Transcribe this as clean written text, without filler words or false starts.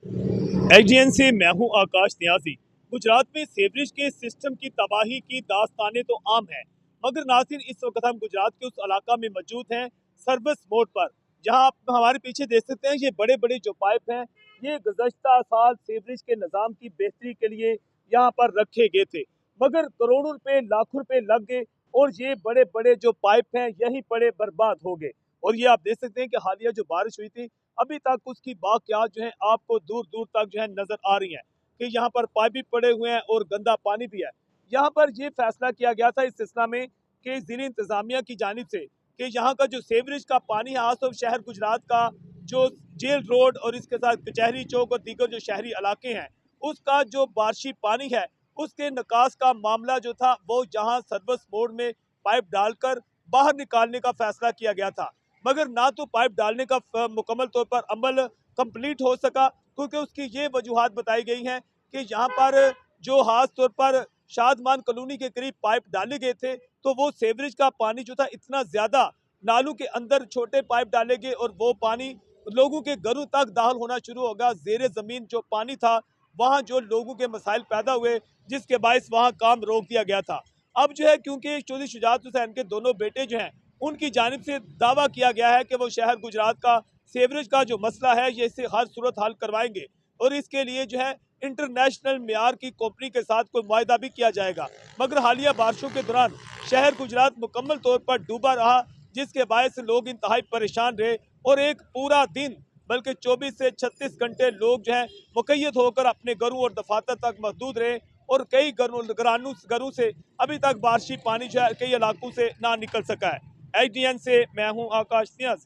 एचडीएन से मैं हूं आकाश न्याजी। गुजरात में सीवरेज के सिस्टम की तबाही की दास्तानें तो आम हैं, मगर नाज़रीन इस वक्त हम गुजरात के उस इलाका में मौजूद हैं, सर्विस मोड पर, जहां आप हमारे पीछे देख सकते हैं। ये बड़े बड़े जो पाइप हैं, ये गुज़श्ता साल सीवरेज के निज़ाम की बेहतरी के लिए यहाँ पर रखे गए थे, मगर करोड़ों रुपए लाखों रुपए लग गए और ये बड़े बड़े जो पाइप हैं यहीं पड़े बर्बाद हो गए। और ये आप देख सकते हैं कि हालिया जो बारिश हुई थी, अभी तक उसकी बाकियात जो है आपको दूर दूर तक जो है नजर आ रही हैं कि यहाँ पर पाइप भी पड़े हुए हैं और गंदा पानी भी है। यहाँ पर ये फैसला किया गया था इस सिलसिला में कि ज़िली इंतजामिया की जानिब से कि यहाँ का जो सीवरेज का पानी है आसपास शहर गुजरात का जो जेल रोड और इसके साथ कचहरी चौक और दीगर जो शहरी इलाके हैं, उसका जो बारिशी पानी है उसके निकास का मामला जो था वो जहाँ सर्विस बोर्ड में पाइप डालकर बाहर निकालने का फैसला किया गया था, मगर ना तो पाइप डालने का मुकम्मल तौर पर अमल कंप्लीट हो सका, क्योंकि उसकी ये वजूहात बताई गई हैं कि यहाँ पर जो खास तौर पर शादमान कॉलोनी के करीब पाइप डाले गए थे, तो वो सीवरेज का पानी जो था इतना ज्यादा नालों के अंदर छोटे पाइप डाले गए और वो पानी लोगों के घरों तक दाखिल होना शुरू होगा। जेर जमीन जो पानी था वहाँ जो लोगों के मसाइल पैदा हुए, जिसके बायस वहाँ काम रोक दिया गया था। अब जो है क्योंकि चौधरी शुजात हुसैन के दोनों बेटे जो हैं उनकी जानिब से दावा किया गया है कि वो शहर गुजरात का सीवरेज का जो मसला है ये इसे हर सूरत हाल करवाएंगे और इसके लिए जो है इंटरनेशनल मेयार की कंपनी के साथ कोई मुआहदा भी किया जाएगा। मगर हालिया बारिशों के दौरान शहर गुजरात मुकम्मल तौर पर डूबा रहा, जिसके बायस लोग इंतहाई परेशान रहे और एक पूरा दिन बल्कि 24 से 36 घंटे लोग जो है मुकैयद होकर अपने घरों और दफातर तक महदूद रहे और कई घरों से अभी तक बारिशी पानी जो है कई इलाकों से ना निकल सका है। एचडीएन से मैं हूं आकाश नियाज़।